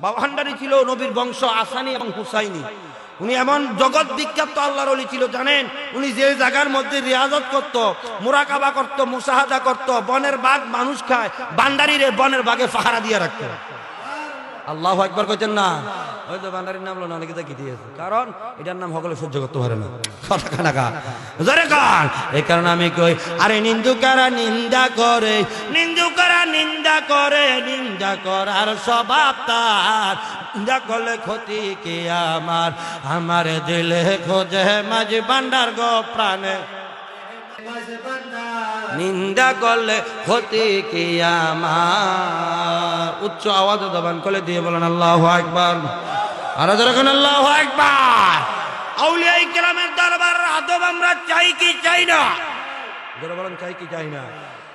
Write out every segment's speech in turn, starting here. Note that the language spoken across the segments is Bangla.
ভান্ডারী ছিল নবীর বংশ আসানি এবং হুসাইনি। উনি এমন জগৎ বিখ্যাত আল্লাহর ওলি ছিল জানেন, উনি যে জায়গার মধ্যে রিয়াজত করত, মুরাকাবা করত, মুশাহাদা করত, বনের বাঘ মানুষ খায়, ভান্ডারীরে বনের বাঘে পাহারা দিয়ে রাখত। আল্লাহু আকবার কইতেন না? ওই তো ভান্ডারীর নাম হলো না, অনেকে দেখি দিয়েছে, কারণ এটার নাম সকলে সহ্য করতে পারে না। এই কারণে আমি কই, আরে নিন্দুকারা নিন্দা করে, নিন্দুকারা নিন্দা করে, নিন্দা করার স্বভাব তার, নিন্দা করলে ক্ষতি কি আমার, আমার দিলে খোঁজে মাঝে ভান্ডার গো প্রাণে, নিন্দা করলে ক্ষতি কি আমার। উচ্চ আওয়াজে জবান করে দিয়ে বলেন আল্লাহু আকবার। আর যখন আল্লাহু আকবার। আউলিয়া ইকরামের দরবার আদব আমরা চাই কি চাই না? যারা বলেন চাই কি চাই না?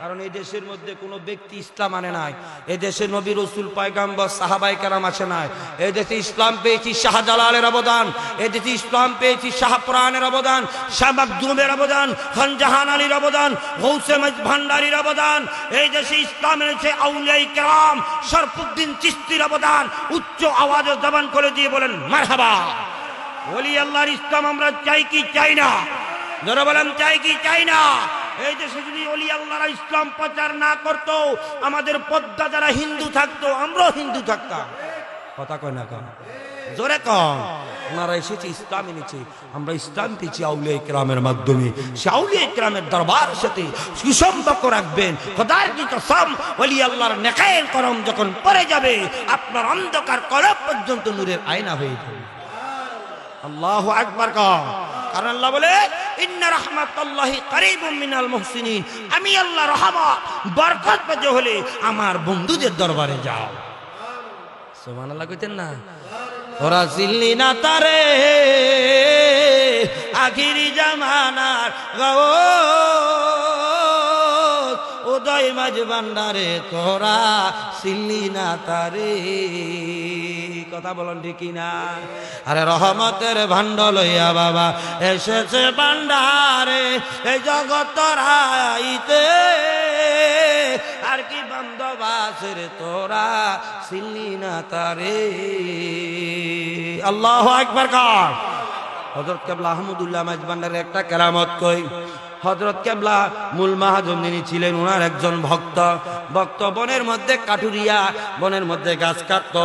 কারণ এই দেশের মধ্যে কোনো ব্যক্তি ইসলাম আনে নাই, এই দেশে নবী রাসূল পয়গম্বর সাহাবায়ে কেরাম আসে নাই। এই দেশে ইসলাম পেয়েছি শাহজালালের অবদান, এই দেশে ইসলাম পেয়েছি শাহপুরানের অবদান, শাহ মাকদুমের অবদান, খান জাহান আলীর অবদান, গৌসে ভান্ডারীর অবদান। এই দেশে ইসলাম এনেছে আউলিয়া ইকরাম শরফুদ্দীন চিশতির অবদান। উচ্চ আওয়াজে জবান করে দিয়ে বলেন মারহাবা। ওলি আল্লাহর ইসলাম আমরা চাই কি চাই না? যারা বলেন চাই কি চাই না? এই দেশে যদি ওলি আল্লাহরা ইসলাম প্রচার না করতো, আমাদের পদ্মা যারা হিন্দু থাকতো, আমরাও হিন্দু থাকতাম। কথা কয় না কেন? জোরে কম। ওনারা এসেছে ইসলাম এনেছে, আমরা ইসলাম পেয়েছি আউলিয়া ইকরামের মাধ্যমে। সে আউলিয়া ইকরামের দরবারের সাথে সুসম্পর্ক রাখবেন। খোদার কি কসম, ওলি আল্লাহর নেকায়ের করম যখন পড়ে যাবে, আপনার অন্ধকার কলব পর্যন্ত নূরের আয়না হয়ে যাবে। আল্লাহু আকবার কও। কারণ আল্লাহ বলে ইন্না রাহমাতাল্লাহি কারীবুম মিনাল মুহসিনিন, আমি আল্লাহ রহমত বরকত পেতে হলে আমার বন্ধুদের দরবারে যাও। সুবহানাল্লাহ কইতেন না? ওরা চিনলি না তারে আখিরি জামানার গাওত, উদয় মাঝ ভান্ডারে তোরা চিনলি না তারে। কথা বলেন ঠিক না? আরে রহমতের ভান্ডার লইয়া বাবা এসেছে ভান্ডারে, এই জগৎ রাইতে আর কি বন্দোবাসের তোরা চিনলি না তারে। আল্লাহু আকবার কর। হযরত কেবলা আহমদুল্লাহ মাঝ ভান্ডারের একটা কেরামত কই। হযরত কেবলা মূল মাহাজন যিনি ছিলেন, ওনার একজন ভক্ত বনের মধ্যে কাটুরিয়া, বনের মধ্যে গাছ কাটত,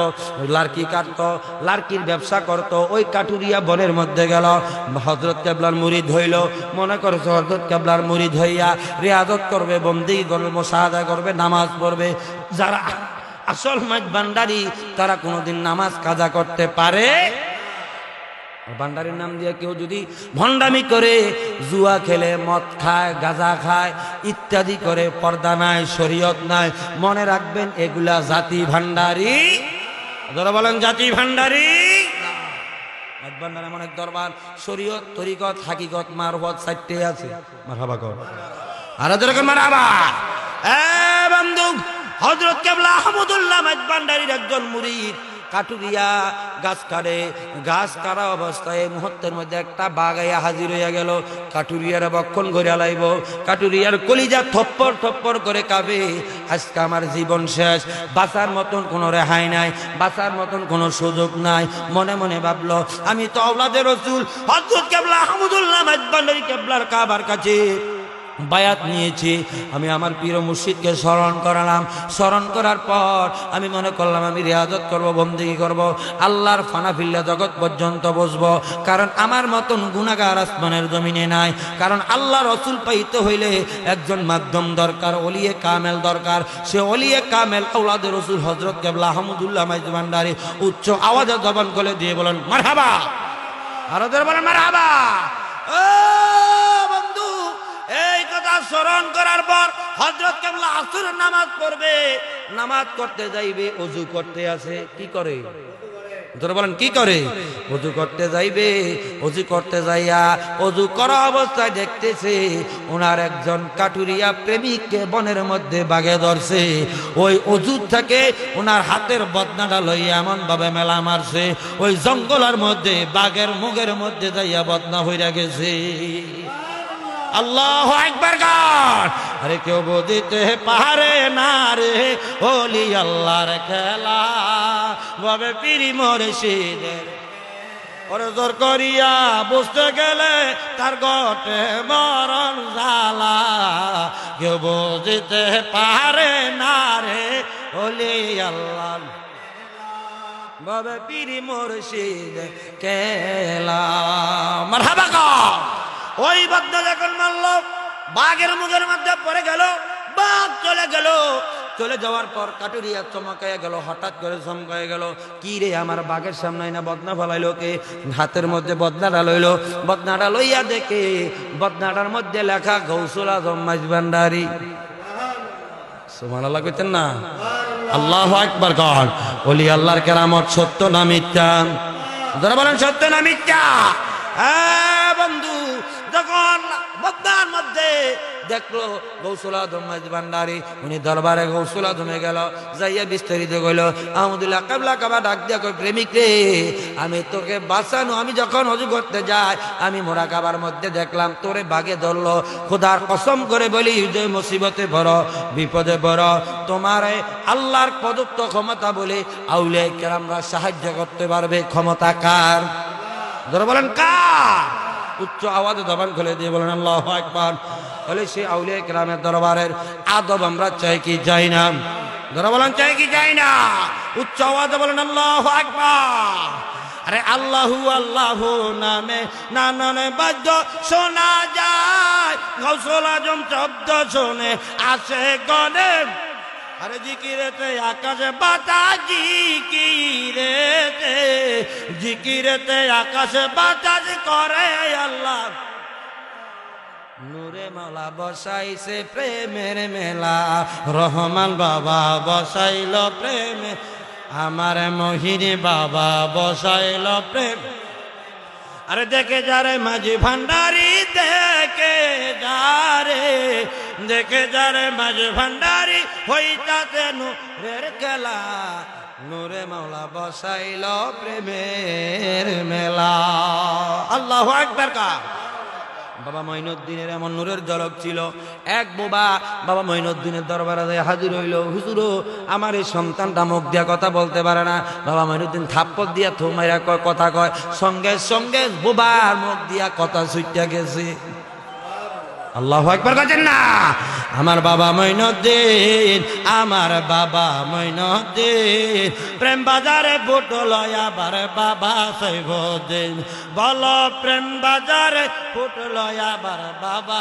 লার্কি কাটত, লার্কির ব্যবসা করত। ওই কাটুরিয়া বনের মধ্যে গেল, হযরত কেবলার মুরিদ হইল। মনে করছে হযরত কেবলার মুরিদ হইয়া রিয়াজত করবে, বন্দেগী করবে, মুশাহাদা করবে, নামাজ পড়বে। যারা আসল মাঝ ভান্ডারী তারা কোনোদিন নামাজ কাজা করতে পারে? ভান্ডারের নাম দিয়ে কেউ যদি ভণ্ডামি করে, জুয়া খেলে, মদ খায়, গাঁজা খায়, ইত্যাদি করে, পর্দা নাই, শরীয়ত নাই, মনে রাখবেন এগুলা জাতি ভান্ডারী। যারা বলেন জাতি ভান্ডারী। ভান্ডার এমন এক দরবার, শরীয়ত, তরিকত, হাকিকত, মারফত চারটে আছে। মারহাবা কর। আর যেরকম মারহাবা। এ বন্ধু, হযরত কেবলা আহমদুল্লাহ মাঝ ভান্ডারীর একজন মুরিদ কাটুরিয়া গাছ কাটে। গাছ কাটা অবস্থায় মুহূর্তের মধ্যে একটা বাঘ আইয়া হাজির হইয়া গেল। কাটুরিয়ার বক্ষণ ঘুরে লাইব, কাটুরিয়ার কলিজা থপ্পর থপ্পর করে কাঁপে। আজকে আমার জীবন শেষ, বাঁচার মতন কোনো রেহাই নাই, বাঁচার মতন কোনো সুযোগ নাই। মনে মনে ভাবলো, আমি তো আওলাদে রাসূল হযরত কেবলা আহমদুল্লাহ মাঝ ভান্ডারী কেবলার কাবার কাছে বায়াত নিয়েছি। আমি আমার পীর মুর্শিদকে স্মরণ করালাম। স্মরণ করার পর আমি মনে করলাম আমি রিয়াজত করব, বন্দেগী করব, আল্লাহর ফানাফিল্লা জগৎ পর্যন্ত বসবো। কারণ আমার মতন গুনাহগার আসমানের জমিনে নাই। কারণ আল্লাহ রসুল পাইতে হইলে একজন মাধ্যম দরকার, ওলিয়ে কামেল দরকার। সে ওলিয়ে কামেল আওলাদে রসুল হযরত কেবলা আহমদুল্লাহ মাঝ ভান্ডারী উচ্চ আওয়াজে জবান করে দিয়ে বলেন মারহাবা। আর ওদের বলেন মারহাবা। ও বন্ধু, এই কথা স্মরণ করার পর হযরত কেবলা আসরের নামাজ পড়বে, নামাজ করতে যাইবে, ওযু করতে আছে, কি করে? যারা বলেন কি করে? ওযু করতে যাইবে। ওযু করতে যাইয়া ওযু করা অবস্থায় দেখতেছে ওনার একজন কাটুরিয়া প্রেমিককে বনের মধ্যে বাঘে ধরছে। ওই ওযু থেকে ওনার হাতের বদনাটা লইয়া এমন ভাবে মেলা মারছে, ওই জঙ্গলের মধ্যে বাঘের মুখের মধ্যে যাইয়া বদনা হইয়া গেছে। আল্লাহু আকবার গান। আরে কেউ বুঝিতে পারে না রে ওলি আল্লাহর খেলা, ভাবে পীরি মুর্শিদের ওরে জোর করিয়া বুঝতে গেলে তার গটে মরণ জ্বালা। কেউ বুঝিতে পারে না রে ওলি আল্লাহর ভাবে পীরি মুর্শিদ খেলা। মারহাবা গান। ওই বদনা যখন মারল, বাঘের মুখের মধ্যে পড়ে গেল, বাঘ চলে গেল। চলে যাওয়ার পর কাটুরিয়া চমকাইয়া গেল, হঠাৎ করে চমকাইয়া গেল, কি রে আমার বাঘের সামনে না বদনা ফেলাইলো কে? হাতের মধ্যে বদনাটা লইল, বদনাটা লইয়া দেখে বদনাটার মধ্যে লেখা গৌসুল আজম মাইজ ভান্ডারী। সুবহানাল্লাহ কইতেন না? আল্লাহু আকবার গান। ওলি আল্লাহর কেরামত সত্য না মিথ্যা? যারা বলেন সত্য না মিথ্যা? হ্যাঁ বন্ধু, যখন বদনার মধ্যে দেখলো গৌসুল আজম মাইজ ভান্ডারী, উনি দরবারে গৌসুল আজমে গেল, যাইয়া বিস্তারিত কইল। আহমদুল্লাহ কাবলা কাবা ডাক দিয়া কই, প্রেমিক রে আমি তোকে বাঁচানো, আমি যখন ওযু করতে যাই আমি মোরাকাবার মধ্যে দেখলাম তোরে বাগে ধরলো। খোদার কসম করে বলি যে মুসিবতে বড় বিপদে বড় তোমার আল্লাহর প্রদত্ত ক্ষমতা বলে আউলিয়া কেরামরা সাহায্য করতে পারবে। ক্ষমতা কার? যারা বলেন কার? উচ্চ আওয়াজে জবান খুলে দিয়ে বলেন আল্লাহু আকবার। বলে সেই আউলিয়া কেরামের দরবারের আদব আমরা চাই কি চাই না? যারা বলেন চাই কি চাই না? উচ্চ আওয়াজে বলেন আল্লাহু আকবার। আরে আল্লাহু আল্লাহু নামে নানানে বাদ্য শোনা যায়, গৌসুল আজম শব্দ শুনে আসে গনে। আরে জিকিরেতে আকাশে বাতাস, জিকিরেতে জিকিরেতে আকাশে বাতাস করে আল্লাহ। নূরে মাওলা বসাইছে প্রেমের মেলা, রহমান বাবা বসাইল প্রেমে, আমার মহিনী বাবা বসাইল প্রেম। আরে দেখে যারে মাঝি ভান্ডারী, দেখে যারে, দেখে যারে মাঝি ভান্ডারী, হইতাতে নূরের খেলা, নূরে মাওলা বসাইল প্রেমের মেলা। আল্লাহু আকবার কা। বাবা মঈনুদ্দিনের এমন নূরের ঝলক ছিল। এক বোবা বাবা মঈনুদ্দিনের দরবারে হাজির হইল, হুজুর আমার এই সন্তানটা মুখ দিয়া কথা বলতে পারে না। বাবা মঈনুদ্দিন থাপ্পড় দিয়া থুমাইরা কয়, কথা কয়, সঙ্গে সঙ্গে বোবার মুখ দিয়া কথা ছুইটা গেছে। আল্লাহু আকবার বলেন না? আমার বাবা মঈনুদ্দিন, আমার বাবা মঈনুদ্দিন, প্রেম বাজারে ফুটলয়া বারে বাবা সাইফুদ্দিন। বলো প্রেম বাজারে ফুটলয়া বারে বাবা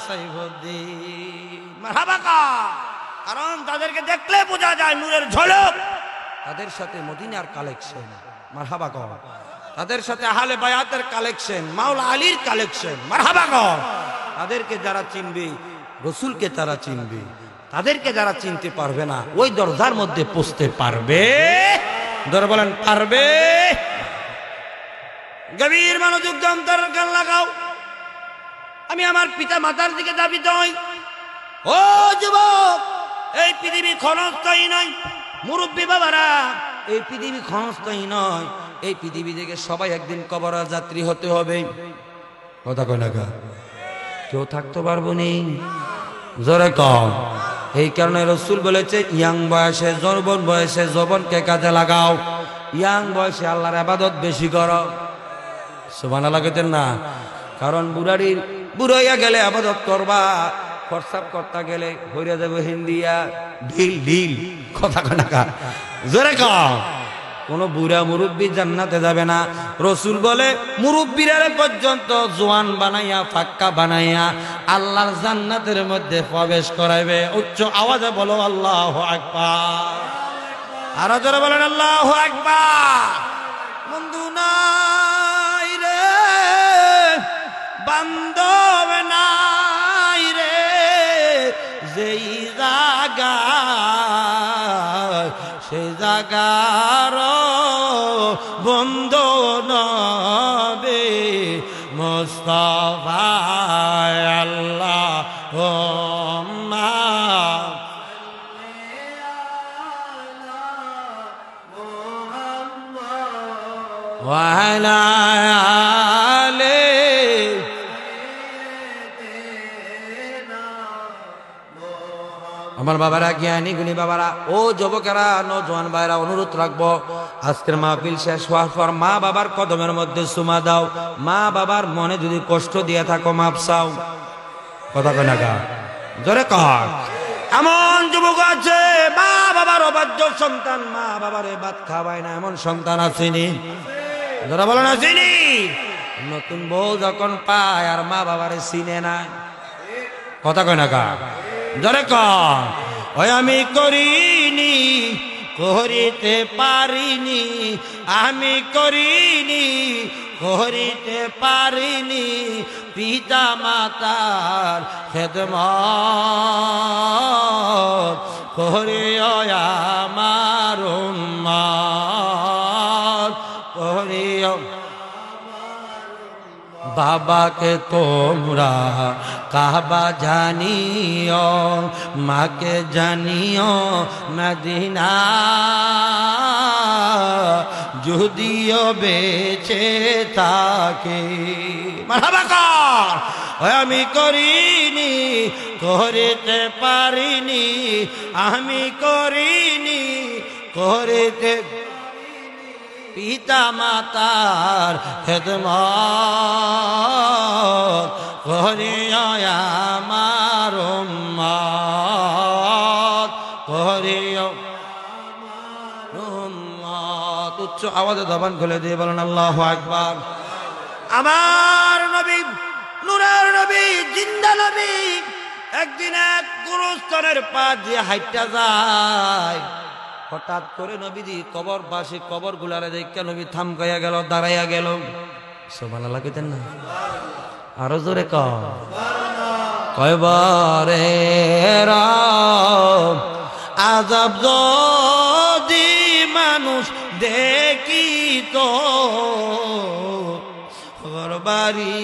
সাইফুদ্দিন। মারহাবা কা। কারণ তাদেরকে দেখলে বোঝা যায় নূরের ঝলক। তাদের সাথে মদিনার কালেকশন। মারহাবা কা। তাদের সাথে আহলে বায়াতের কালেকশন, মাওলা আলীর কালেকশন। মারহাবা কা। তাদেরকে যারা চিনবে, রসুলকে তারা চিনবে। তাদেরকে যারা চিনতে পারবে না, ওই দরজার মধ্যে পৌঁছতে পারবে? ধরে বলেন পারবে? গভীর মনোযোগ যন্ত্রের গান লাগাও। আমি আমার পিতা মাতার দিকে দাবিত হই, ও যুবক, এই পৃথিবী ক্ষণস্থায়ী নয়। মুরব্বী বাবারা, এই পৃথিবী ক্ষণস্থায়ী নয়। এই পৃথিবী থেকে সবাই একদিন কবরের যাত্রী হতে হবে। কথা কয় না কা? কেউ থাকতে পারবো নি? জোরে কম। এই কারণে রসুল বলেছে, ইয়াং বয়সে যৌবন বয়সে যৌবনকে কাজে লাগাও, ইয়াং বয়সে আল্লাহর ইবাদত বেশি করো। সুবহানাল্লাহ কইতেন না? কারণ বুড়াইয়া গেলে ইবাদত করবা, ফরসাব করতে গেলে হইরা যাবে হিন্দিয়া ঢিল ঢিল। কথা কয় না কা? জোরে কম। কোন বুড়া মুরব্বী জান্নাতে যাবে না। রসুল বলে মুরব্বীরা পর্যন্ত জোয়ান বানাইয়া ফাক্কা বানাইয়া আল্লাহর জান্নাতের মধ্যে প্রবেশ করাইবে। উচ্চ আওয়াজে বলো আল্লাহু আকবার। আর যারা বলেন আল্লাহু আকবার। বন্ধু নাই রে, বান্ধব নাই রে, যেই জায়গা সেই জাগার বন্ধু নবী মুস্তাফা আল্লাহুম্মা ওয়া আলা আলি আমার বাবারা, জ্ঞানী গুণী বাবারা, ও যুবকেরা, নওজোয়ান ভাইরা, অনুরোধ রাখবো, আজকের মাহফিল শেষ হওয়ার পর মা বাবার কদমের মধ্যে চুমা দাও। মা বাবার মনে যদি কষ্ট দিয়ে থাকো মাপ চাও। কথা কয় না গা, জোরে কর। এমন যুবক আছে মা বাবার অবাধ্য সন্তান, মা বাবারে ভাত খাওয়ায় না, এমন সন্তান আসেনি? যারা বলেন আসেনি? নতুন বউ যখন পায় আর মা বাবারে চিনে না। কথা কয় না গা, জোরে কর। ওই আমি করিনি, করিতে পারিনি, আমি করিনি, করিতে পারিনি পিতা মাতার খেদমত, করিও আমার উম্মত, করিও। বাবাকে তোমরা কাবা জানিও, মাকে জানিও মদিনা, যদিও বেঁচে থাকে। মারহাবা কর। আমি করিনি, করিতে পারিনি, আমি করিনি, করিতে পিতা মাতার খেদমত, করিও আমার উম্মত, করিও উম্মত। উচ্চ আওয়াজে জবান খুলে দিয়ে বলেন আল্লাহু আকবার। আমার নবী, নূরের নবী, জিন্দা নবী, একদিন এক গুরুস্থানের পা দিয়ে হাইটা যায়। হঠাৎ করে নবীজি কবর বাসী কবর গুলারে দেখে নবী থামকাইয়া গেল, দাঁড়াইয়া গেল। সুবহানাল্লাহ কইতেন না? আরো জোরে কয়বারে আযাব যদি মানুষ দেখিত, বাড়ি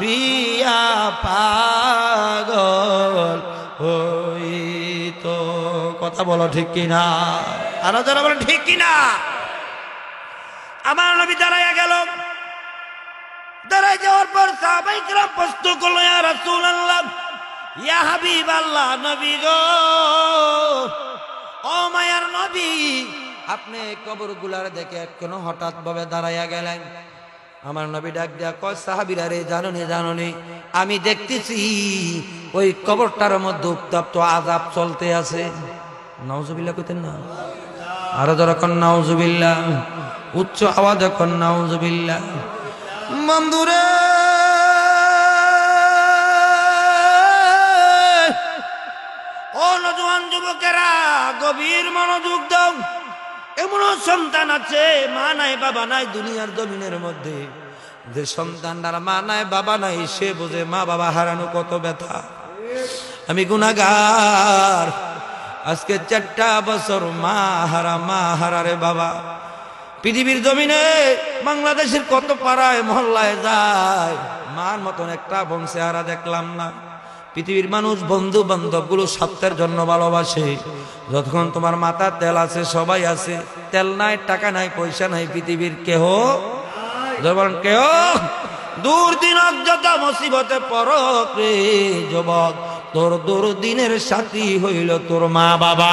রিয়া পাগল হইতো। কথা বলো ঠিক কিনা? আরো যারা বলেন ঠিক কিনা? আমার নবী দাঁড়াইয়া গেল। দাঁড়াই যাওয়ার পর সাহাবায়ে কেরাম প্রশ্ন করলো, ইয়া রাসূলুল্লাহ, ইয়া হাবিবাল্লাহ, নবী গো, ও মায়ার নবী, আপনি কবর গুলার দেখে কেন হঠাৎ ভাবে দাঁড়াইয়া গেলেন? আমার নবী ডাক দিয়া কয়, সাহাবীরা রে, জানুনি, আমি দেখতেছি ওই কবরটার মধ্যে উত্তপ্ত আযাব চলতে আছে। নাউজুবিল্লাহ কইতেন না? আরো যারা কোন নাউজুবিল্লাহ, উচ্চ আওয়াজে কোন নাউজুবিল্লাহ। বন্ধুরে, ও নওজোয়ান যুবকেরা, গভীর মনোযোগ দাও। এমন সন্তান আছে মা নাই বাবা নাই দুনিয়ার জমিনের মধ্যে, যে সন্তানটার মা নাই বাবা নাই, সে বোঝে মা বাবা হারানো কত ব্যথা। আমি গুনাহগার, আজকে 4টা বছর মা হারা রে বাবা। পৃথিবীর জমিনে বাংলাদেশের কত পাড়ায় মহল্লায় যায়, মার মতন একটা বংশে হারা দেখলাম না। পৃথিবীর মানুষ বন্ধু বান্ধব গুলো স্বার্থের জন্য ভালোবাসে। যতক্ষণ তোমার মাথা তেল আছে, সবাই আছে, তেল নাই, টাকা নাই, পয়সা নাই, পৃথিবীর কেহ কেহ দুর্দিনক যত মুসিবতে পড়ক রে যুবক, তোর দুর্দিনের সাথী হইল তোর মা বাবা।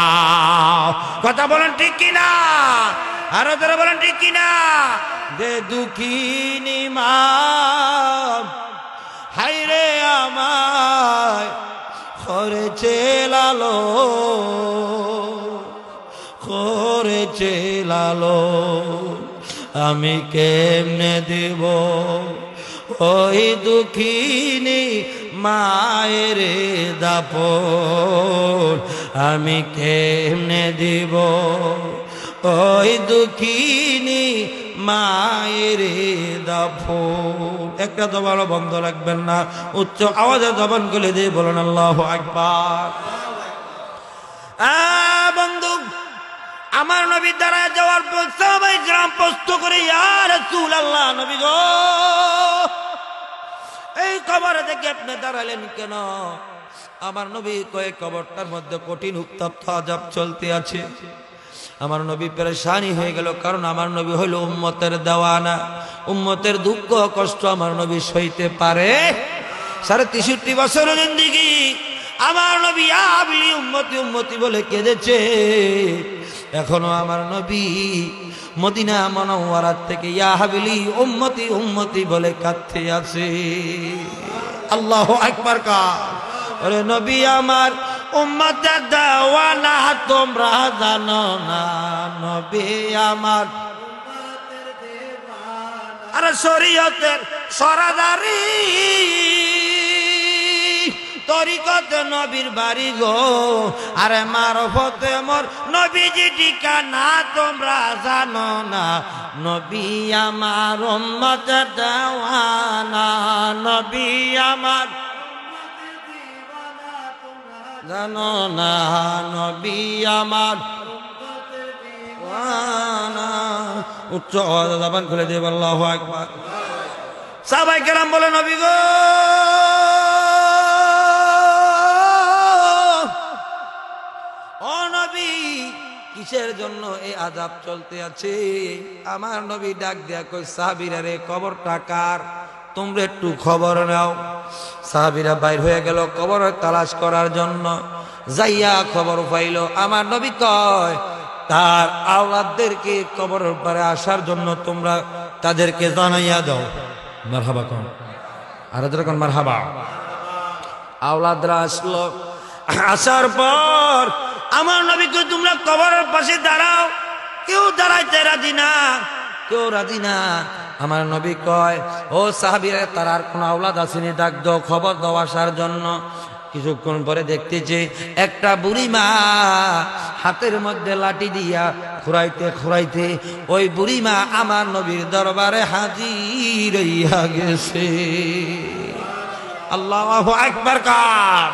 কথা বলেন ঠিক কিনা? আরো যারা বলেন ঠিক কিনা? যে দুঃখিনী মা হায়রে আমায় করেছে লালো, করেছে লালো, আমি কেমনে দেব ওই দুঃখিনী মায়ের দাপন, আমি কেমনে দিব ওই দুঃখিনী মায়ের দাপন। একটা জবানও বন্ধ রাখবেন না, উচ্চ আওয়াজে জবান খুলে দিয়ে বলেন আল্লাহু আকবার। বন্ধু, আমার নবী দ্বারা যাওয়ার পর সবাই গ্রাম প্রস্ত করে, ইয়া রাসূলুল্লাহ, নবী গো, এই কবরে দেখে আপনি দাঁড়ালেন কেন? আমার নবী কয়ে, কবরটার মধ্যে কঠিন উত্তপ্ত আযাব চলতে আছে। আমার নবী পেরেশানি হয়ে গেল, কারণ আমার নবী হইল উম্মতের দেওয়ানা। উম্মতের দুঃখ কষ্ট আমার নবী সইতে পারে। 63.5 বছর জিন্দেগি আমার নবী ইয়া হাবলি উম্মতি উম্মতি বলে কেঁদেছে। এখনো আমার নবী মদিনা মুনাওয়ারা থেকে ইয়া হাবলি উম্মতি উম্মতি বলে কাঁদতে আছে। আল্লাহু আকবার কা। ওরে নবী আমার উম্মতের দেওয়ানা তোমরা জানো না, নবী আমার আরে শরীয়তের সরাদারি, তরিকতে নবীর বাড়ি গো, আরে মারফতে মোর নবীজি ঠিকানা তোমরা জানো না, নবী আমার উম্মতের দেওয়ানা, নবী আমার জানো না, নবী আমার উচ্চ জবান খুলে দিয়ে আল্লাহু আকবার। সাহাবায়ে কেরাম বলে নবী গো, ও নবী কিসের জন্য এই আযাব চলতে আছে? আমার নবী ডাক দেয়া কই সাহাবীরা রে কবরটা কার, তোমরা একটু খবর নাও। সাহাবীরা বাইর হয়ে গেল কবরের তালাশ করার জন্য। যাইয়া খবর পাইল আমার নবী কয় তার আওলাদদেরকে কবরের পারে আসার জন্য তোমরা তাদেরকে জানাইয়া দাও। মারহাবা কোন আর যখন মারহাবা আওলাদরা আসলো, আসার পর আমার নবীকে তোমরা কবরের পাশে দাঁড়াও। কেউ দাঁড়াইতে রাজি না, কেউ রাজি না। আমার নবী কয় ও সাহাবীরা তার আর কোন আওলাদ আসেনি, ডাক দাও, খবর দাও আসার জন্য। কিছুক্ষণ পরে দেখতেছে একটা বুড়ি মা হাতের মধ্যে লাঠি দিয়া খুরাইতে খুরাইতে ওই বুড়ি মা আমার নবীর দরবারে হাজির হইয়া গেছে। আল্লাহু আকবার কার।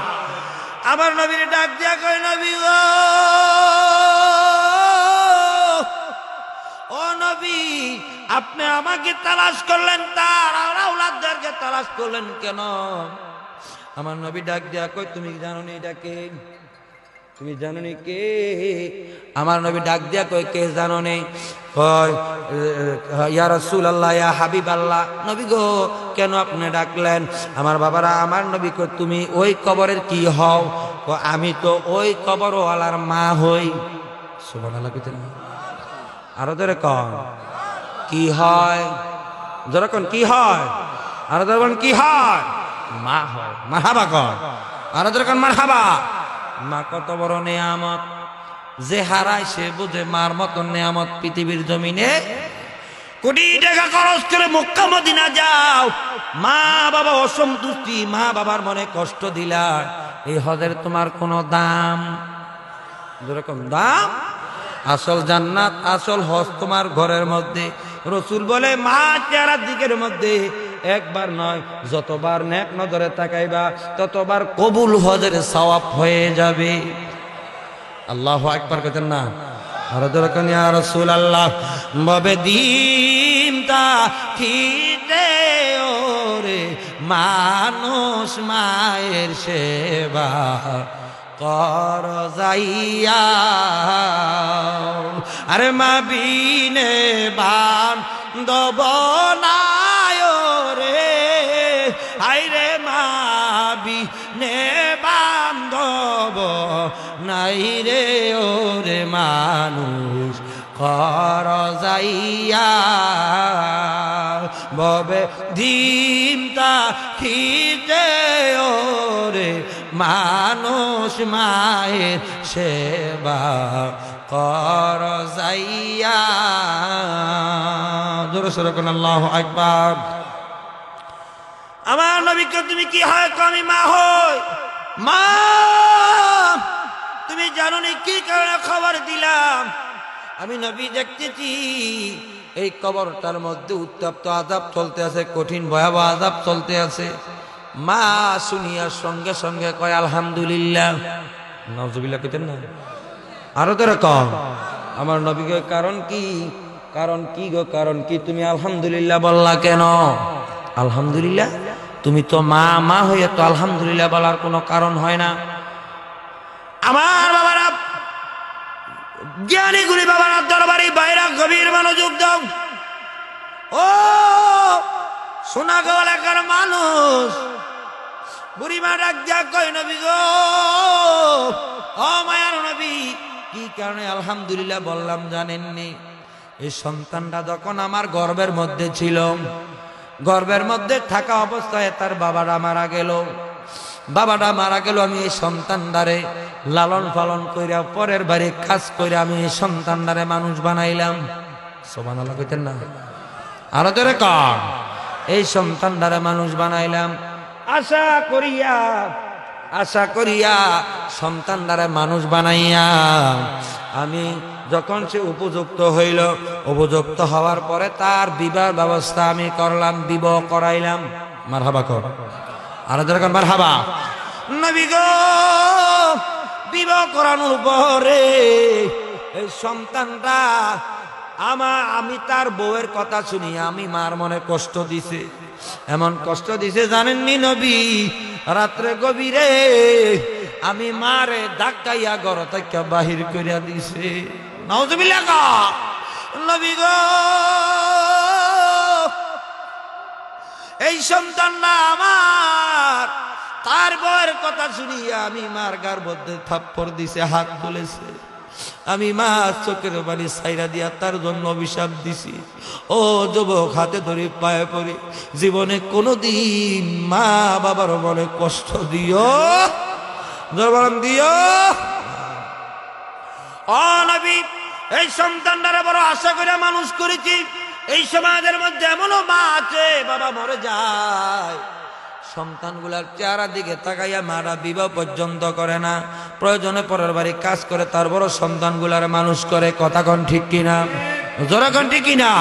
আমার নবীর ডাক দিয়া কয় নবী গো, ও নবী আপনি আমাকে তালাশ করলেন, তার আওলাদদেরকে তালাশ করলেন কেন? আমার নবী ডাক দিয়া কই তুমি জানো নি এটা কে? তুমি জানো নি কে? আমার নবী ডাক দিয়া কই কে জানো নি? কয় ইয়া রাসূলুল্লাহ ইয়া হাবিবাল্লাহ। নবী গো কেন আপনি ডাকলেন? আমার বাবারা আমার নবী কই তুমি ওই কবরের কি হও? আমি তো ওই কবরওয়ালার মা হই। সুবহানাল্লাহ কইতেন আরো ধরে কন কি হয়? যখন কি হয় আরো যখন কি হয়? মা হয়। মারহাবা কর আরো যখন মারহাবা। মা কত বড় নেয়ামত, যে হারায় সে বুঝে মার মতো নেয়ামত পৃথিবীর জমিনে। কোটি টাকা খরচ করে মক্কা মদিনা যাও, মা বাবা অসন্তুষ্টি, মা বাবার মনে কষ্ট দিলা, এই হজের তোমার কোনো দাম? যেরকম দাম আসল জান্নাত আসল হজ তোমার ঘরের মধ্যে। রসুল বলে মা চেহারার দিকের মধ্যে একবার নয় যতবার নেক নজরে তাকাইবা ততবার কবুল হজের সওয়াব হয়ে যাবে। আল্লাহু আকবার কইতেন না আর দরকার ইয়া রাসূলুল্লাহ। ববে দিনটা খিতে ওরে মানুষ মায়ের সেবা কর যাইয়া, আরে মা বিনে বান্ধব নাই রে, আইরে মা বিনে বান্ধব নাই রে, ওরে মানুষ কর যাইয়া। ববে দিনটা খিতে ওরে মানুষ মায়ের সেবা কর যাইয়া। জোরে সোরে কোন আল্লাহু আকবার। আমার নবীকে তুমি কি হয়? আমি মা হই। মা তুমি জানো নি কি কারণে খবর দিলাম? আমি নবী দেখতেছি এই কবরটার মধ্যে উত্তপ্ত আযাব চলতে আছে, কঠিন ভয়াবহ আযাব চলতে আছে। মা শুনিয়ার সঙ্গে সঙ্গে কয় আলহামদুলিল্লাহ। নাউজুবিল্লাহ কইতেন না আরো তো কম। আমার নবীকে কারণ কি? কারণ কি গো? কারণ কি? তুমি আলহামদুলিল্লাহ বললা কেন? আলহামদুলিল্লাহ তুমি তো মা, মা হইয়া তো আলহামদুলিল্লাহ বলার কোনো কারণ হয় না। আমার বাবারা জ্ঞানী গুলি বাবারা দরবারি বাইরা গভীর মনোযোগ দাও। ও সোনাগাঁও এলাকার মানুষ, বুড়িমা ডাক দিয়া কয় নবী গো, ও মায়ার নবী, কি কারণে আলহামদুলিল্লাহ বললাম জানেননি? এই সন্তানটা যখন আমার গর্ভের মধ্যে ছিল, গর্ভের মধ্যে থাকা অবস্থায় তার বাবাটা মারা গেল। বাবাটা মারা গেল, আমি এই সন্তানটারে লালন পালন কইরা পরের বাড়ি কাজ করে আমি এই সন্তানটারে মানুষ বানাইলাম। সুবহানাল্লাহ কইতেন না? আরো জোরে কর। এই সন্তানটারে মানুষ বানাইলাম আশা করিয়া সন্তানটারে মানুষ বানাইয়া আমি যখন সে উপযুক্ত হইল, উপযুক্ত হওয়ার পরে তার বিবাহ ব্যবস্থা আমি করলাম, বিবাহ করাইলাম। মারহাবা কর, আর যখন মারহাবা। নবী গো, বিবাহ করানোর পরে এই সন্তানটা আমি তার বউয়ের কথা শুনি আমি মার মনে কষ্ট দিছে। এমন কষ্ট দিছে জানেননি নবী? রাত্রে গভীরে আমি মারে ধাক্কাইয়া ঘর থেকে বাহির করিয়া দিছে। নাউজুবিল্লাহ। নবী গো, এই সন্তানটা আমার তার বউয়ের কথা শুনিয়া আমি মার গার মধ্যে থাপ্পড় দিছে, হাত তুলেছে। আমি মা চোখের বাড়ি ছাইরা দিয়া তার জন্য অভিশাপ দিছি। ও যুবক, হাতে ধরে পায়ে পড়ি, জীবনে কোনোদিন মা বাবার মনে কষ্ট দিও ও নবী। এই সন্তানটারে বড় আশা করে মানুষ করেছি। এই সমাজের মধ্যে এমনও মা আছে, বাবা মরে যায়, সন্তানগুলার চেহারা দিকে তাকাইয়া মারা বিবাহ পর্যন্ত করে না, প্রয়োজনে পরের বাড়ি কাজ করে তার বড় সন্তানগুলার মানুষ করে। কথা কোন ঠিক কিনা? জোরে কোন ঠিক কিনা?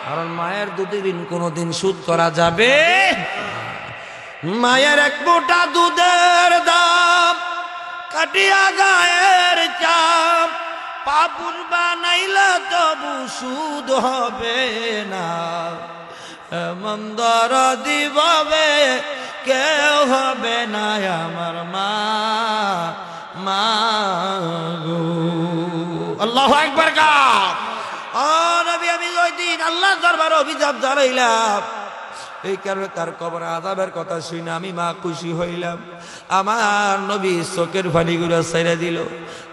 কারণ মায়ের দুধের ঋণ কোনোদিন শোধ করা যাবে। মায়ের এক মোটা দুধের দাম কাটিয়া গায়ের চাপ, পাপুর বানাইলে তবু সুদ হবে না। এমন দরদি ভাবে কেউ হবে না আমার মা, মা গো। আল্লাহু আকবার। ও নবী, আমি ওই দিন আল্লাহর দরবারে অভিযোগ জানাইলাম। এই কারণে তার কবর আযাবের কথা শুনে আমি মা খুশি হইলাম। আমার নবী চোখের পানিগুলো ছেড়ে দিল।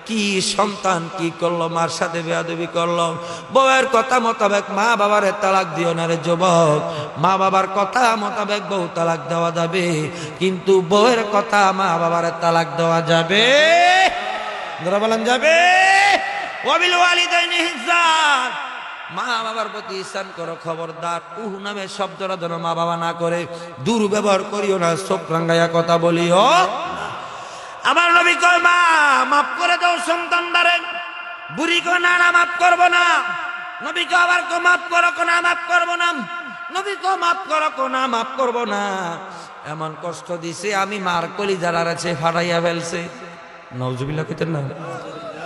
কি সন্তান কি করলো? মার সাথে বেয়াদবি করলো। বউয়ের কথা মোতাবেক মা বাবারে তালাক দিও না রে যুবক। মা বাবার কথা মোতাবেক বউ তালাক দেওয়া যাবে, কিন্তু বউয়ের কথা মা বাবারে তালাক দেওয়া যাবে? ধরা বলেন যাবে। ওয়াবিল ওয়ালিদাইনি ইহসান, মা বাবার প্রতি ইহসান করো। খবরদার উহ নামে শব্দটা যেন মা বাবা না করে দুর্ব্যবহার করিও না, চোখ রাঙ্গাইয়া কথা বলিও। আমার নবী কয়, মা মাফ করে দাও সন্তানদারে। বুড়ি কয়, না না মাফ করবো না। নবী কয় আবার কো মাফ করো, কো না মাফ করবো না। নবী কয় মাফ করো, কো না মাফ করবো না। এমন কষ্ট দিছে আমি মার কলিজা আছে ফাটাইয়া ফেলছে। নাউজুবিল্লাহ কইতেন না?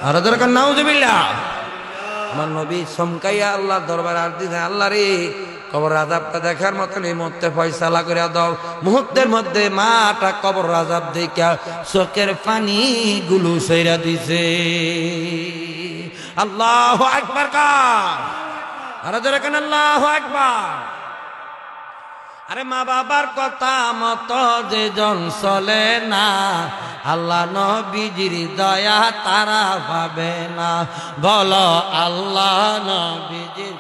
আর দরকার নাউজুবিল্লাহ। আমার নবী চমকাইয়া আল্লাহর দরবারে আর দিছে, আল্লাহ রে কবর আযাবটা দেখার মতন এই মুহূর্তে ফয়সালা করে দাও। মুহূর্তের মধ্যে মাটা কবর আযাব দেখা চোখের পানি গুলো সইরা দিছে। আল্লাহু আকবার। আর দরকার আল্লাহু আকবার। আরে মা বাবার কথা মতো যে জন চলে না, আল্লাহ নবীজির দয়া তারা পাবে না। বলো আল্লাহ নবীজির।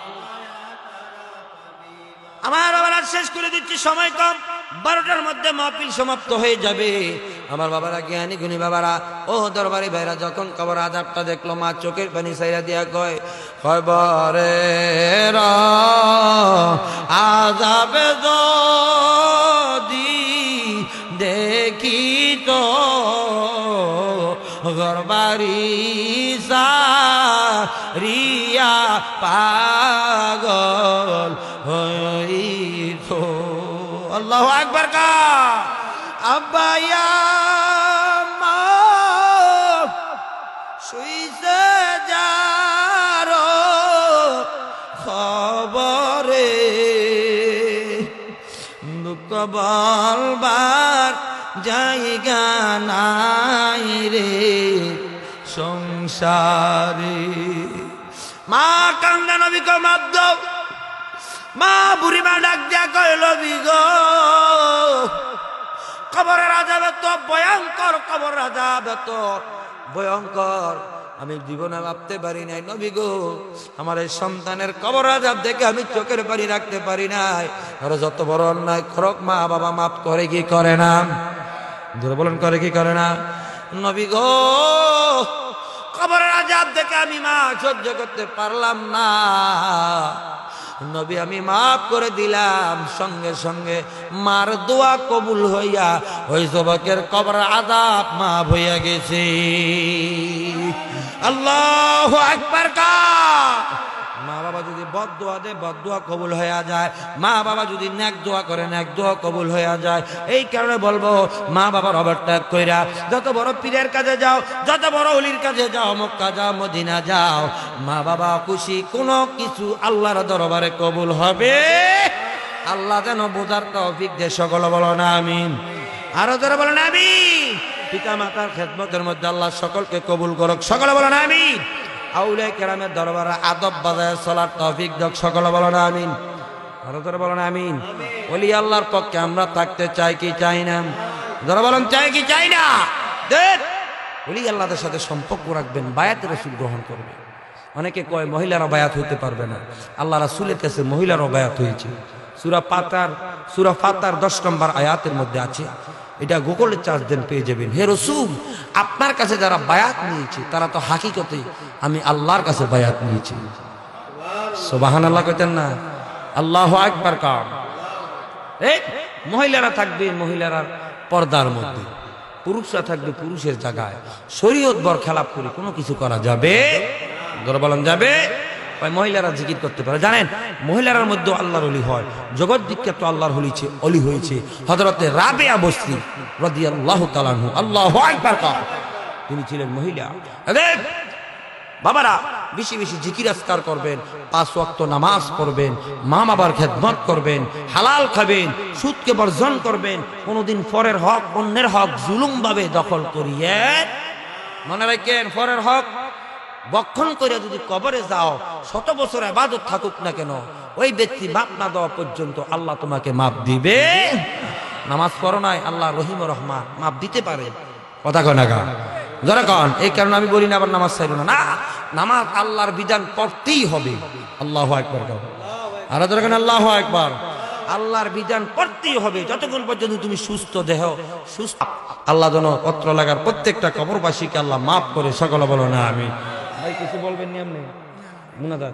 আমার বাবারা শেষ করে দিচ্ছি, সময় কম, 12টার মধ্যে মাহফিল সমাপ্ত হয়ে যাবে। আমার বাবারা, জ্ঞানী গুণী বাবারা, ও দরবারি ভাইরা, যখন কবর আযাবটা দেখলো মা চোখের পানি ছাইরা দিয়া কয়, কবরের আযাবে যদি দেখি তো ঘরবাড়ি সারিয়া পাগল হইতো। আল্লাহু আকবার। আব্বাইয়া মা শুইছে যার খবরে, দুঃখ বলবার জায়গা নাই রে সংসারে। মা কান্দা, নবী কো মাপ দাও। মা বুড়িমা ডাক দিয়া কইল, নবী গো কবরের আযাব এত ভয়ঙ্কর, কবরের আযাব এত ভয়ঙ্কর, আমি জীবনে ভাবতে পারি নাই নবী গো, আমার এই সন্তানের কবর আযাব দেখে আমি চোখের পানি রাখতে পারি নাই। আর যত বড় অন্যায় করুক মা বাবা মাফ করে কি করে না? জোরে বলেন করে কি করে না? নবী গো, কবরের আযাব দেখে আমি মা সহ্য করতে পারলাম না। নবী আমি মাফ করে দিলাম, সঙ্গে সঙ্গে মার দোয়া কবুল হইয়া ওই যুবকের কবরের আযাব মাফ হইয়া গেছে। আল্লাহু আকবার। মা বাবা যদি বদদোয়া দেয় বদদোয়া কবুল হয়ে যায়, মা বাবা যদি নেক দোয়া করে নেক দোয়া কবুল হয়ে যায়। এই কারণে বলবো মা বাবার অবত্যাগ কইরা যত বড় পীরের কাছে যাও, যত বড় ওলির কাছে যাও, মক্কা যাও, মদিনা যাও, মা বাবা খুশি কোনো কিছু আল্লাহর দরবারে কবুল হবে। আল্লাহ যেন বোঝার তৌফিক দে, সকলে বলো না আমিন। আরো যারা বলেন আমিন। পিতা মাতার খেদমতের মধ্যে আল্লাহ সকলকে কবুল করুক, সকলে বলো না আমিন। আউলিয়া কেরামের দরবারে আদব বাজায় চলার তৌফিক দাও, সকলে বলো না আমিন। আরো যারা বলো না আমিন। ওলি আল্লাহর পক্ষে আমরা থাকতে চাই কি চাই না? যারা বলেন চাই কি চাই না? ওলি আল্লাহদের সাথে সম্পর্ক রাখবেন, বায়াত রাসূল গ্রহণ করবেন। অনেকে কয় মহিলারা বায়াত হইতে পারবে না, আল্লাহ রাসূলের কাছে মহিলারাও বায়াত হয়েছে। সূরা ফাতার 10 নম্বর আয়াতের মধ্যে আছে, এটা গুগলে চার্জ দেন পেয়ে যাবেন। হে রাসূল, আপনার কাছে যারা বায়াত নিয়েছে তারা তো হাকিকতে আমি আল্লাহর কাছে বায়াত নিয়েছি। সুবহানাল্লাহ কইতেন না? আল্লাহু আকবার। কাম এই মহিলারা থাকবে মহিলার পর্দার মধ্যে, পুরুষরা থাকবে পুরুষের জায়গায়। শরীয়ত বর খেলাপ করে কোনো কিছু করা যাবে? বলেন যাবে? মহিলারা জিকির করতে পারে। জানেন মহিলার মধ্যে আল্লাহর ওলি হয়। জগৎ বিখ্যাত আল্লাহর ওলি হয়েছে হযরতে রাবিয়া বসরি রাদিয়াল্লাহু তাআলা আনহু। আল্লাহু আকবার। তিনি ছিলেন মহিলা। বাবারা বেশি বেশি জিকির আজকার করবেন, 5 ওয়াক্ত নামাজ পড়বেন, মা বাবার খেদমত করবেন, হালাল খাবেন, সুদকে বর্জন করবেন, কোনোদিন পরের হক অন্যের হক জুলুম ভাবে দখল করিয়ে মনে রাখেন, পরের হক বক্ষণ করে যদি কবরে যাও, 100 বছর ইবাদত থাকুক না কেন, ওই ব্যক্তি মাপ না দেওয়া পর্যন্ত আল্লাহ তোমাকে মাপ দিবে। নামাজ পড়ো নাই, আল্লাহ রহিম রহমান মাপ দিতে পারে। কথা কয় না গা? যারা কন এই কারণে আমি বলি না আবার নামাজ ছাইরো না, না, নামাজ আল্লাহর বিধান পড়তেই হবে। আল্লাহু আকবার। আর যারা কন আল্লাহু আকবার। আল্লাহর বিধান পড়তেই হবে যতক্ষণ পর্যন্ত তুমি সুস্থ দেহ সুস্থ। আল্লাহ যেন পত্র লাগার প্রত্যেকটা কবরবাসীকে আল্লাহ মাফ করে, সকলে বলো না আমি। ভাই কিছু বলবেন নি আপনি? মুনাদা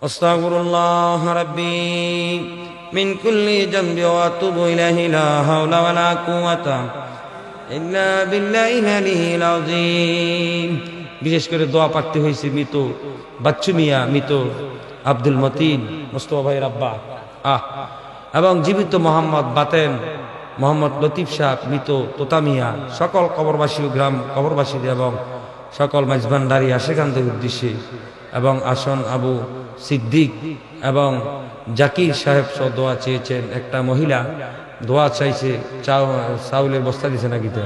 আস্তাগফিরুল্লাহ রাব্বি মিন কুল্লি যামবি ওয়া আতুবু ইলাইহি লা হাওলা ওয়া লা কুওয়াতা ইল্লা বিল্লাহিল আলিয়্যিল আযীম। বিশেষ করে দোয়া পড়তে হয়েছে মৃত বাচ্চু মিয়া, মৃত আব্দুল মতিন মুস্তাফা ভাইয়ের আব্বা এবং জীবিত মোহাম্মদ বাতেন, মোহাম্মদ লতিফ সাহেব, মৃত তোতা মিয়া, সকল কবরবাসী গ্রাম কবরবাসীদের এবং সকল মাইজবান্ডারি আশেখানদের উদ্দেশ্যে এবং আসন আবু সিদ্দিক এবং জাকির সাহেব সহ দোয়া চেয়েছেন। একটা মহিলা দোয়া চাইছে, চাউলের বস্তা দিছে নাকি তো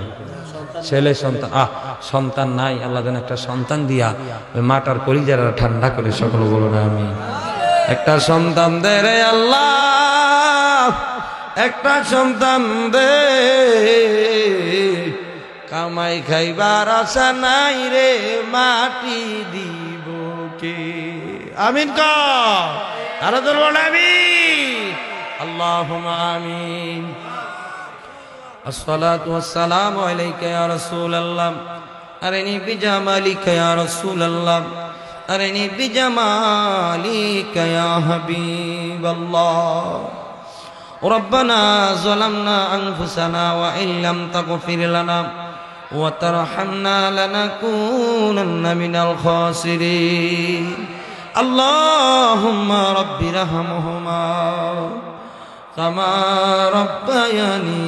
ছেলে সন্তান, সন্তান নাই, আল্লাহ যেন একটা সন্তান দিয়া ওই মাটার কলিজারা ঠান্ডা করে, সকল বলো না আমি। একটা সন্তান দে রে আল্লাহ, একটা সন্তান দে, কামাই খাইবার আশা নাই রে, মাটি দিব কে? আমিন কর। আরো বলো না আমিন। আল্লাহুম্মা আমিন। আসসালাতু ওয়াসসালামু আলাইকা ইয়া রাসূলুল্লাহ, আরিনি বিজামালিকা ইয়া রাসূলুল্লাহ, আরিনি বিজামালিকা ইয়া হাবিবাল্লাহ। রব্বানা যালামনা আনফুসানা ওয়া ইল্লাম তাগফির লানা ওয়া তারহামনা লানাকুনান্না মিনাল খাসিরিন। আল্লাহুম্মা রাব্বিরহামহুমা কামা রাব্বায়ানি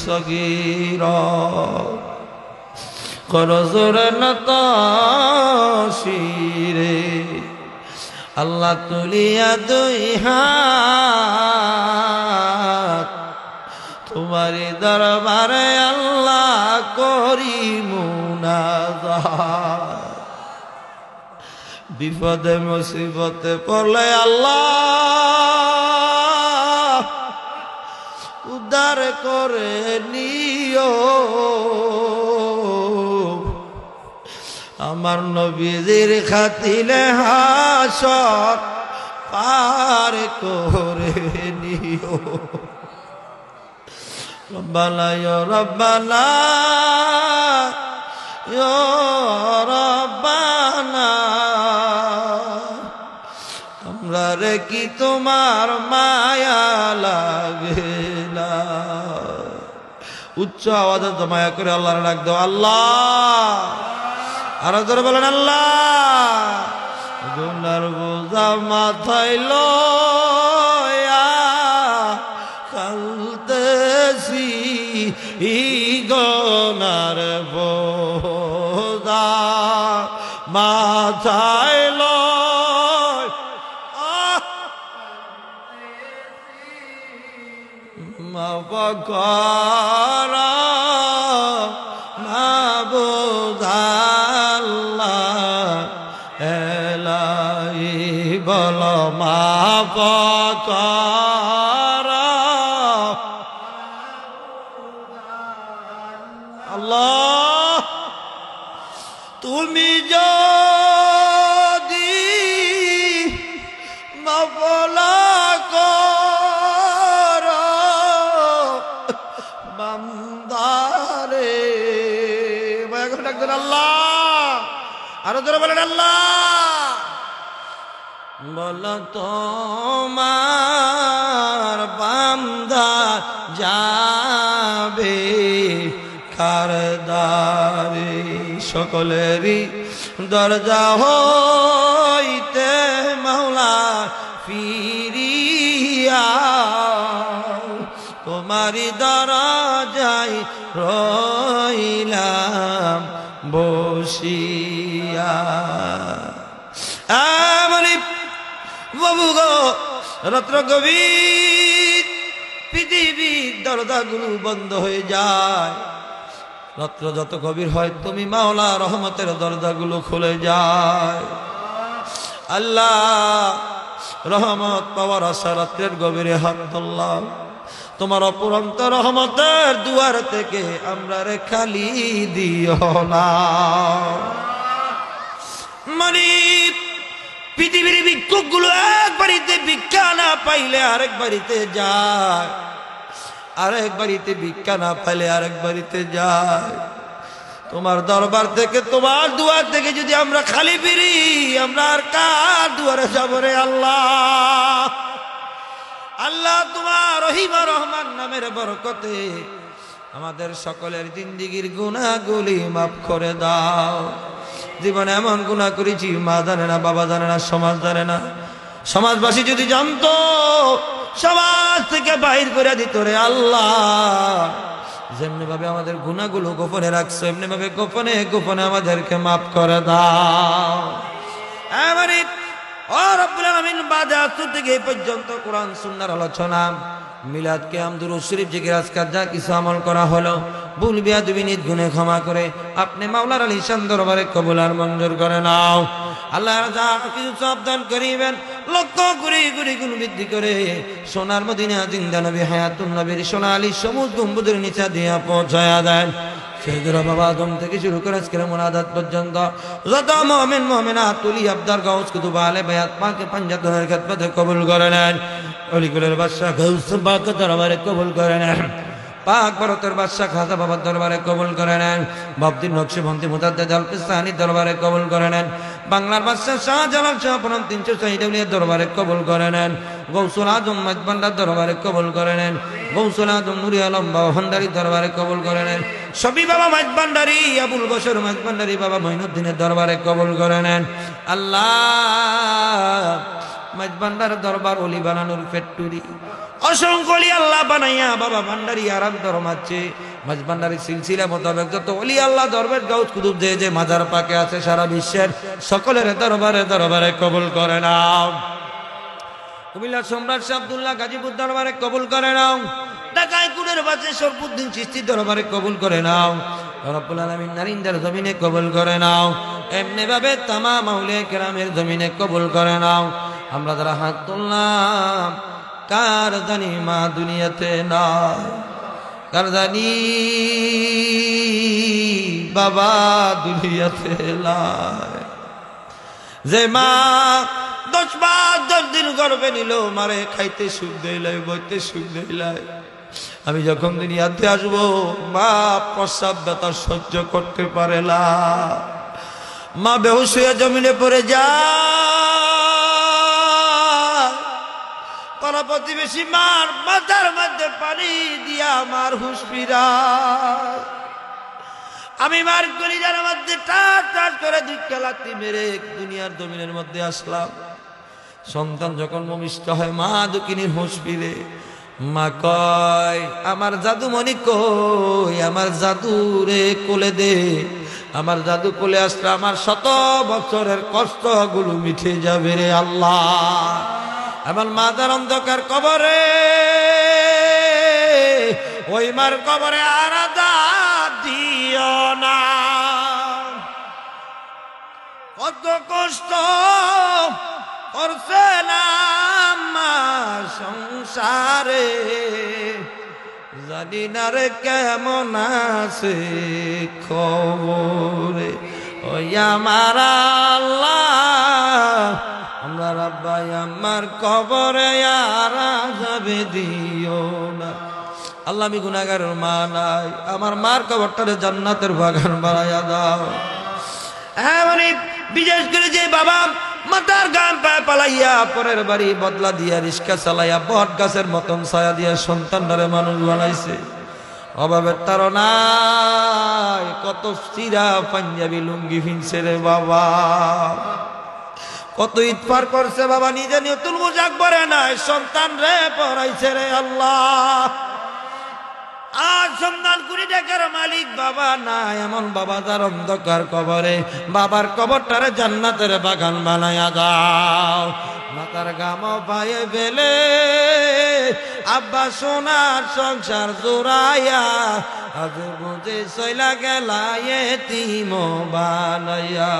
সগীরা। করজোরনতাশিরে আল্লাহ তুলিয়া দুই হাত, তোমারি দরবারে আল্লাহ করি মুনাজাত। বিপদে মুসিবতে পড়লে আল্লাহ উদ্ধার করে নিও আমার নবীজির খাতিলে হাসর পার করে নিও রব্বানা ইয়া রব্বানা ইয়া রব্বানা আমরা রে কি তোমার মায়া লাগে না উচ্চ আওয়াজে মায়া করে আল্লাহর ডাক দাও আল্লাহ আর জোরে বলেন আল্লাহ গুনার বোঝা মাথায় লয়া কালতেছি গুনার বোঝা মাথায় লয় মাফ কর মাবুদ আল্লাহ এলাহি বল মাফ কর আল্লাহ তুমি যদি মাফ না করো বান্দারে এখন ডাকতেন আল্লাহ আরো জোরে বলেন আল্লাহ বল তোমার বান্দা যাবে কার দ্বারে সকলেরই দরজা হইতে মাওলা ফিরিয়া তোমারি দরজায় রইলাম বসিয়া আমনি বাবু গো রাত্র গভীর পৃথিবীর দরজাগুলো বন্ধ হয়ে যায় রাত্র যত গভীর হয় তুমি মাওলা রহমতের দরজাগুলো খুলে যায় আল্লাহ রহমত পাওয়ার আশা রাত্রের গভীরে হাত তুললাম তোমার অপুরন্ত রহমতের দুয়ার থেকে আমরা রে খালি দিও না মানে পৃথিবীর ভিক্ষুকগুলো এক বাড়িতে ভিক্ষা না পাইলে আরেক বাড়িতে যায় আরেক বাড়িতে ভিক্ষা না পাইলে আরেক বাড়িতে যায় তোমার দরবার থেকে তোমার দুয়ার থেকে যদি আমরা খালি ফিরি আমরা আর কার দুয়ারে যাব রে আল্লাহ আল্লাহ তোমার রহিম রহমান নামের বরকতে আমাদের সকলের জিন্দেগীর গুনাহগুলি মাফ করে দাও জীবনে এমন গুনাহ করেছি মা জানে না বাবা জানে না সমাজ জানে না সমাজবাসী যদি জানতো সমাজ থেকে বাহির করে দিত রে আল্লাহ যেমনি ভাবে আমাদের গুনাহগুলো গোপনে রাখছো এমনি ভাবে গোপনে গোপনে আমাদেরকে মাফ করে দাও এমনি ও রব্বুল আলামিন বাদে আসর থেকে এই পর্যন্ত কোরআন সুন্নাহর আলোচনা মিলাদ কিয়াম দুরূদ শরীফ জিকির আজকার যা কিছু আমল করা হলো ভুল বিয়াদবি নিজ গুনাহ ক্ষমা করে আপনি মাওলার আলিশান দরবারে কবুল আর মঞ্জুর করে নাও আল্লাহ যা কিছু সাবধান করিবেন লক্ষ্য করে গুরি গুণ বৃদ্ধি করে সোনার মদিনা জিন্দা নবী হায়াতুন নবীর সোনা আলী সমুদ্র গম্বুজের নিচে দিয়ে পৌঁছায়া দেন সেজরা বাবা আদম থেকে শুরু করে আজকের মুনাজাত পর্যন্ত যত মুমিন মুমিনাত তুলি আবদার গাউস কুতুব আলে বায়াত পাকে পাঞ্জাতনের খেদমতে কবুল করে নেন অলিগুলের বাদশা গাউস পাক দরবারে কবুল করে নেন পাক ভারতের বাদশা খাজা বাবার দরবারে কবুল করে নেন বাবদিন নকশবন্দি মুতাদ্দিদ আল কিসানি দরবারে কবুল করে নেন বাংলার বাদশা শাহজালাল শাহ পরম 300 শহীদের দরবারে কবুল করে নেন গৌসুল আজম মাঝবান্ডার দরবারে কবুল করে নেন গৌসুল আজম নুরি আলম বাবা ভান্ডারী দরবারে কবুল করে নেন সবই বাবা মাঝবান্ডারী আবুল বশর মাঝবান্ডারী বাবা মঈনুদ্দিনের দরবারে কবুল করে নেন আল্লাহ মাঝবান্ডার দরবার ওলি বানানোর ফ্যাক্টরি অসংখ্য ওলি আল্লাহ বানাইয়া বাবা ভান্ডারী আরাম ধর্মাচ্ছে মাঝবান্ডারী সিলসিলা মোতাবেক যত ওলি আল্লাহ দরবার গাউস কুতুব যে মাজার পাকে আছে সারা বিশ্বের সকলের দরবারে দরবারে কবুল করে নাও কুমিল্লা সম্রাট শাহ আব্দুল্লাহ গাজীপুর দরবারে কবুল করে নাও ঢাকায় কুড়ের বাজে শরফুদ্দিন চিশতি দরবারে কবুল করে নাও রব্বুল আলামিন নারিন্দার জমিনে কবুল করে নাও এমনি ভাবে তামাম আউলিয়া কেরামের জমিনে কবুল করে নাও আমরা যারা হাত তুললাম কার জানি মা দুনিয়াতে নাই, কার জানি বাবা দুনিয়াতে নাই। যে মা 10 মাস 10 দিন গর্ভে নিল, মারে খাইতে সুখ দিলাই, বইতে সুখ দিলাই। আমি যখন দুনিয়াতে আসবো, মা প্রস্রাব ব্যথা সহ্য করতে পারে না, মা বেহুশ হয়ে জমিনে পড়ে যায়। পাড়া প্রতিবেশী মার মাথার মধ্যে পানি দিয়া মার হুঁশ ফিরায়। আমি মার কলিজার মধ্যে টাট টাট করে 2 লাথি মেরে দুনিয়ার জমিনের মধ্যে আসলাম। সন্তান যখন ভূমিষ্ঠ হয়, মা দুঃখিনীর হুঁশ ফিরে। মা কয়, আমার জাদুমণি কই, আমার জাদু রে কোলে দে। আমার জাদু কোলে আসলে আমার 100 বছরের কষ্টগুলো মিটে যাবে রে আল্লাহ। আমার মাদার অন্ধকার কবরে, ওই মার কবরে আর আযাব দিও না। কত কষ্ট করছে না মা সংসারে, জানি না রে কেমন আছে খবরে। ওই আমার আল্লাহ, আমরা রাব্বাই আমার কবরে আর আযাবে দিও না। আল্লাহ, আমি গুনাহগারের মা নাই, আমার মার কবরটারে জান্নাতের বাগান বানাইয়া দাও। মানে বিশেষ করে যে বাবা মাথার গাম পায়ে পালাইয়া পরের বাড়ি বদলা দিয়া রিক্সা চালাইয়া বট গাছের মতন ছায়া দিয়া সন্তানটারে মানুষ বানাইছে, অভাবের তাড়নায় কত চিরা পাঞ্জাবি লুঙ্গি ফিনছে রে বাবা, কত ঈদ পার করছে বাবা, নিজে নতুন পোশাক পরে নাই, সন্তান রে পরাইছে রে আল্লাহ। আজ সন্তান কুড়ি টাকার মালিক বাবা নাই, এমন বাবা তার অন্ধকার কবরে, বাবার কবরটারে জান্নাতের বাগান বানায়া দাও। মাতার গাম পায়ে ফেলে আব্বা সোনার সংসার জোড়াইয়া, আজ বুঝে সইলা গেলা এতিম বানাইয়া।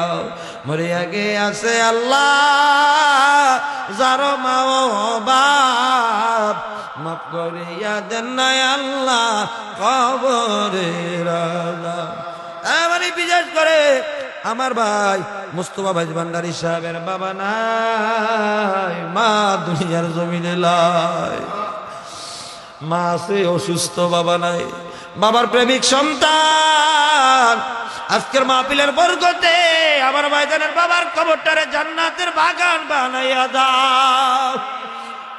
মরে আগে আছে আল্লাহ যার মা ও বাপ, মাফ করিয়া দেন না আল্লাহ কবরে রাজা। মানে বিশেষ করে আমার ভাই মুস্তফা ভাই ভান্ডারী সাহেবের বাবা নাই, মা দুনিয়ার জমিনে লাই, মা আছে অসুস্থ, বাবা নাই। বাবার প্রেমিক সন্তান আজকের মাহফিলের বরকতে আমার ভাইজানের বাবার কবরটারে জান্নাতের বাগান বানাইয়া দাও।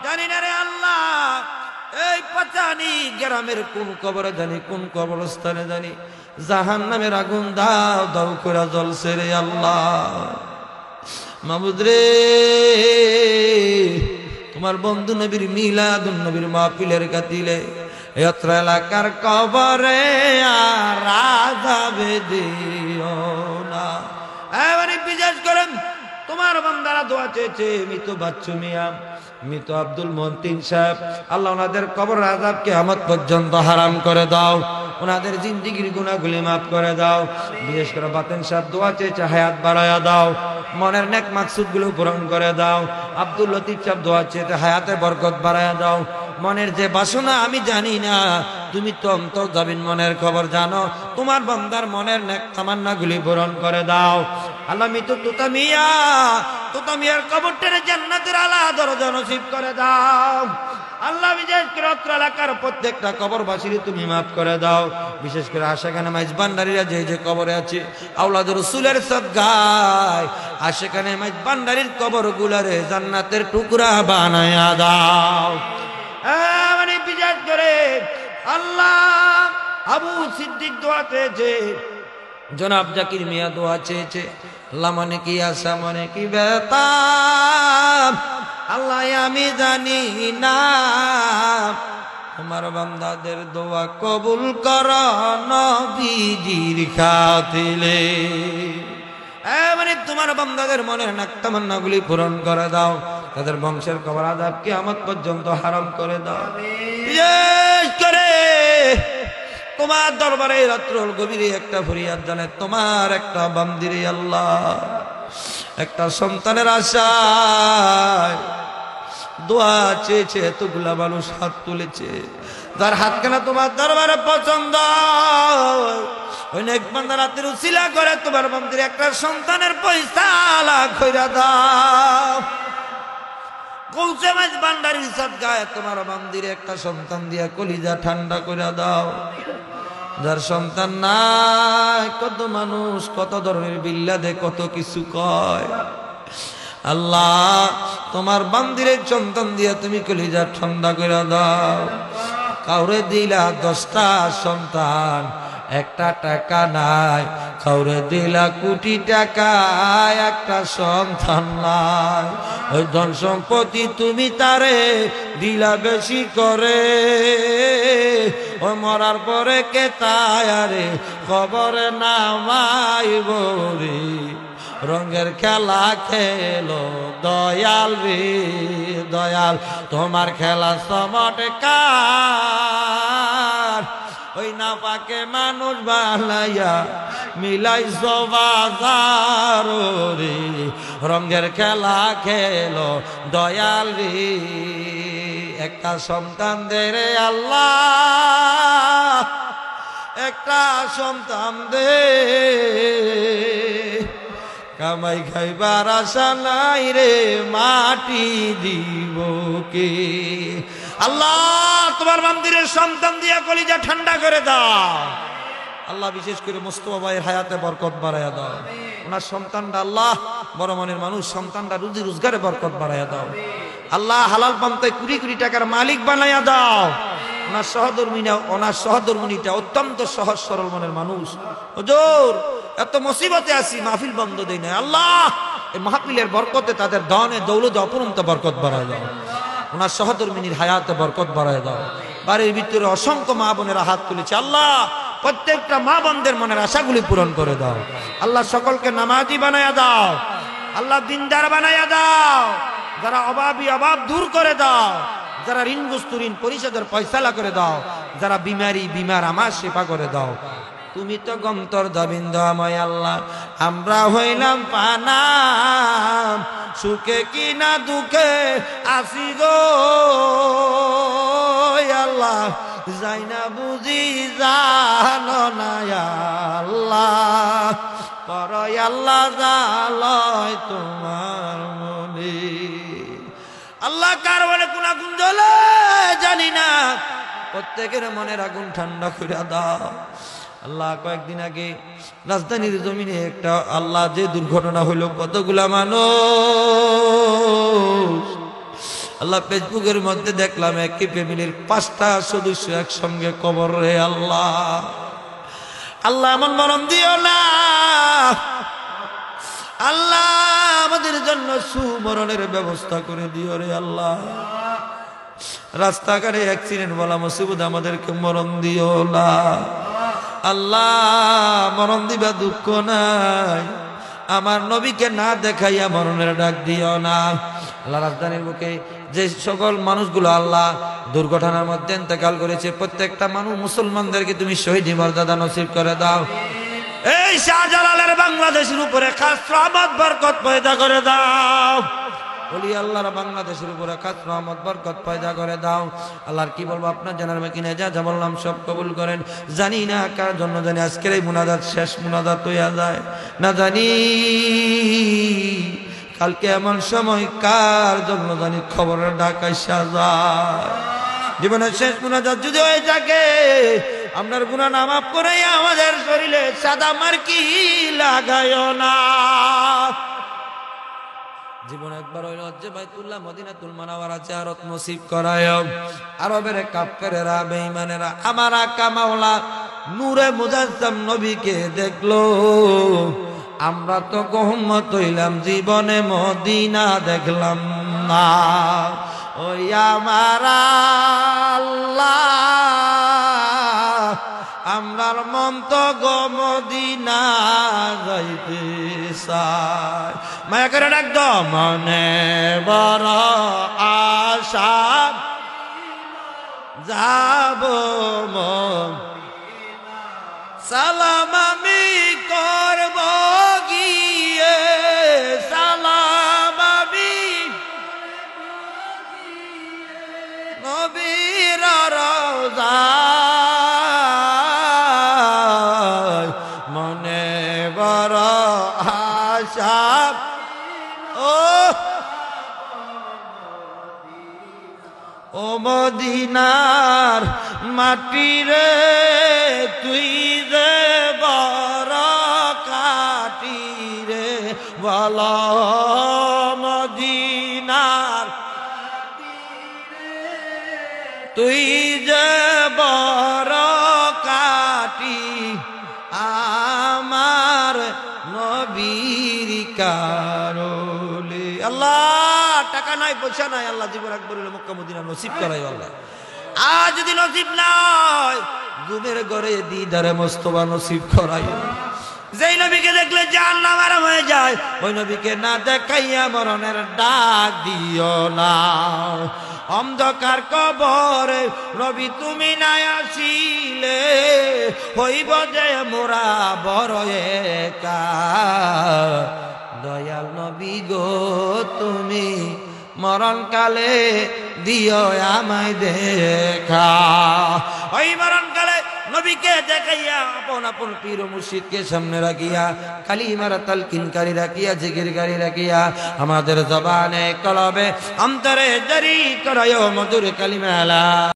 জানি না রে আল্লাহ, এই পাচানি গ্রামের কোন কবরে জানি, কোন কবরস্থানে জানি জাহান্নামের আগুন দাও দাও করে জ্বলছে রে আল্লাহ। মাবুদ রে, তোমার বন্ধু নবীর মিলাদুন নবীর মাহফিলের কাতিলে এত্র এলাকার কবরে আর আযাবে দিও না। এবারে বিশেষ করেন তোমার বান্দারা দোয়া চেয়েছে, মৃত বাচ্চু মিয়া, মৃত আব্দুল মতিন সাহেব, আল্লাহ ওনাদের কবর আযাব কিয়ামত পর্যন্ত হারাম করে দাও, ওনাদের জিন্দেগির গুনাহগুলি মাফ করে দাও। বিশেষ করে বাতেন সাহেব দোয়া চেয়েছে, হায়াত বাড়ায়া দাও, মনের নেক মাকসুদ গুলো পূরণ করে দাও। আব্দুল লতিফ সাহেব দোয়া চেয়েছে, হায়াতে বরকত বাড়ায়া দাও। মনের যে বাসনা আমি জানি না, তুমি তো অন্তর্জামিন মনের খবর জানো, তোমার বান্দার মনের নেক তামান্না গুলি পূরণ করে দাও। আল্লাহ মৃত তোতা মিয়ার কবরটারে জান্নাতের আলা দরজা নসিব করে দাও। আল্লাহ বিশেষ করে অত্র এলাকার প্রত্যেকটা কবরবাসীর তুমি মাফ করে দাও। বিশেষ করে আশিকানে মাইজ ভান্ডারীরা যে যে কবরে আছে, আওলাদ রাসূলের সাদগায় আশিকানে মাইজ ভান্ডারীর কবর গুলারে জান্নাতের টুকরা বানায়া দাও। মানে বিশেষ করে আল্লাহ আবু সিদ্দিক দোয়া চেয়েছে, জনাব জাকির মিয়া দোয়া চেয়েছে, আল্লাহ মনে কি আশা মনে কি ব্যথা আল্লাহ আমি জানি না, তোমার বান্দাদের দোয়া কবুল করো নবীজির খাতিরে। মানে তোমার বান্দাদের মনের নেক তামান্নাগুলি পূরণ করে দাও, তাদের বংশের কবর আযাব কিয়ামত পর্যন্ত হারাম করে দাও। বিশেষ করে তোমার দরবারে রাত্রল গভীরে একটা ফরিয়াদ জানে, তোমার একটা বান্দিরে আল্লাহ একটা সন্তানের আশায় দোয়া চেয়েছে, এতগুলা মানুষ হাত তুলেছে, যার হাতখানা তোমার দরবারে পছন্দ, ওই নেক বান্দার হাতের উসিলা করে তোমার মন্দিরে একটা সন্তানের পয়সালা কইরা দাও। কৌশে মাছ ভান্ডারির সাদগায় তোমার মন্দিরে একটা সন্তান দিয়া কলিজা ঠান্ডা করে দাও। যার সন্তান নাই, কত মানুষ কত ধরনের বিল্লাদে কত কিছু কয়, আল্লাহ তোমার মন্দিরের সন্তান দিয়া তুমি কলিজা ঠান্ডা করে দাও। কাউরে দিলা 10টা সন্তান, একটা টাকা নাই, কাউরে দিলা কোটি টাকা, একটা সন্তান নাই। ওই ধন সম্পত্তি তুমি তারে দিলা বেশি করে, ওই মরার পরে কে তায়ারে কবরে নামাইব রে। রঙের খেলা খেলো দয়াল রে দয়াল, তোমার খেলা চমৎকার। ওই না পাকে মানুষ বানাইয়া মিলাই বাজার রে। রঙের খেলা খেলো দয়াল রে। একটা সন্তান দে রে আল্লাহ, একটা সন্তান দে। কামাই খাইবার আশা নাই রে, মাটি দিব কে। আল্লাহ তোমার মন্দিরের সন্তান দিয়া কলিজা ঠান্ডা করে দাও। আল্লাহ বিশেষ করে মোস্তফা ভাইয়ের হায়াতে বরকত বাড়াইয়া দাও। ওনার সন্তানটা আল্লাহ বড় মনের মানুষ, সন্তানটা রুজি রোজগারে বরকত বাড়াইয়া দাও। আল্লাহ হালাল পান্তায় কোটি কোটি টাকার মালিক বানাইয়া দাও। ওনার সহধর্মিনীটা অত্যন্ত সহজ সরল মনের মানুষ। হুজুর এত মুসিবতে আছি, মাহফিল বন্ধ দেই না। আল্লাহ এই মাহফিলের বরকতে তাদের ধনে দৌলতে অপরন্ত বরকত বাড়ায় দাও। ওনার সহধর্মিনীর হায়াতে বরকত বাড়ায় দাও। বাড়ির ভিতরে অসংখ্য মা বোনেরা হাত তুলেছে, আল্লাহ প্রত্যেকটা মা বোনদের মনের আশাগুলি পূরণ করে দাও। আল্লাহ সকলকে নামাজি বানায়া দাও। আল্লাহ দিনদার বানায়া দাও। যারা অভাবী অভাব দূর করে দাও। যারা ঋণগ্রস্ত ঋণ পরিশোধের ফয়সালা করে দাও। যারা বিমার আমার সেবা করে দাও। তুমি তো গন্তর দাবিন্দময় আল্লাহ, আমরা হইলাম পানাম, সুখে কি না দুঃখে আসি গো আল্লাহ, যাই না বুঝি জানো না আল্লাহ, করয় আল্লাহ জালয় তোমার মনে। আল্লাহ কার বলে কোন আগুন জ্বলে জানি না, প্রত্যেকের মনের আগুন ঠান্ডা করে দাও। আল্লাহ কয়েকদিন আগে রাজধানীর জমিনে একটা আল্লাহ যে দুর্ঘটনা হইল, কতগুলা মানুষ আল্লাহ ফেসবুকের মধ্যে দেখলাম একই ফ্যামিলির 5টা সদস্য একসঙ্গে কবর রে। আল্লাহ আল্লাহ এমন মরণ দিও না। আল্লাহ আমাদের জন্য সুমরণের ব্যবস্থা করে দিও রে আল্লাহ। রাস্তাঘাটে অ্যাক্সিডেন্ট বলা মুসিবত আমাদেরকে মরণ দিও না। আল্লাহ মরণ দিবা দুঃখ নাই, আমার নবীকে না দেখাইয়া মরণের ডাক দিও না। আল্লাহ রাজধানীর বুকে যে সকল মানুষগুলো আল্লাহ দুর্ঘটনার মধ্যে ইন্তেকাল করেছে, প্রত্যেকটা মানুষ মুসলমানদেরকে তুমি শহীদি মর্যাদা নসিব করে দাও। এই শাহজালালের বাংলাদেশের উপরে খাস রহমত বরকত পয়দা করে দাও। বলি আল্লাহর বাংলাদেশের উপরে খাস রহমত বরকত পয়দা করে দাও। আল্লাহর কি বলবো, আপনার জানার কিনে যা বললাম সব কবুল করেন। জানি না কার জন্য জানি আজকের এই মুনাজাত শেষ মুনাজাত হইয়া যায়, না জানি কালকে এমন সময় কার জন্য জানি খবরের ঢাকায় সাজায়। জীবনের শেষ মুনাজাত যদি হয়ে থাকে, আপনার গুনাহ মাফ করে আমাদের শরীরে সাদা মার্কি লাগায় না। জীবন একবার হইল হজ্জে বাইতুল্লাহ মদিনাতুল মুনাওয়ারা জিয়ারত নসিব করায়। আরবের কাফেরেরা বেঈমানেরা আমার আকা মাওলা নূরে মুজাসসাম নবীকে দেখলো। আমরা তো গহম্মত হইলাম, জীবনে মদিনা দেখলাম না। ওই আমার আল্লাহ, আমরার মন তো গো মদিনা যাইতে চায়। মায়া করে একদম মনে বড় আশা, যাব মন সালাম আমি করব গিয়ে, সালাম আমি ও মদিনার মাটি রে তুই যে বড় কাটি রে বলো মদিনার তুই যে বড় কাটি আমার নবীর কারণে। আল্লাহ টাকা নাই পয়সা নাই, আল্লাহ জীবন একবার হইলে মক্কা মদিনা নসিব করাই আল্লাহ। আর যদি নসিব নাই ঘুমের ঘরে দিদারে মোস্তফা নসিব করাই। যেই নবীকে দেখলে জাহান্নাম আরাম হয়ে যায় ওই নবীকে না দেখাইয়া মরণের ডাক দিও না। অন্ধকার কবরে নবী তুমি নাই আসিলে হইব যে মোরা বড় একা। দয়াল নবী গো তুমি মরণকালে দিও আমায় দেখা। ওই মরণকালে নবীকে দেখাইয়া আপন আপন পীর ও মুর্শিদকে সামনে রাখিয়া কালিমার তালকিনকারী রাখিয়া জিকিরকারী রাখিয়া আমাদের জবানে কলবে অন্তরে জারি করায় মধুর কালিমা লা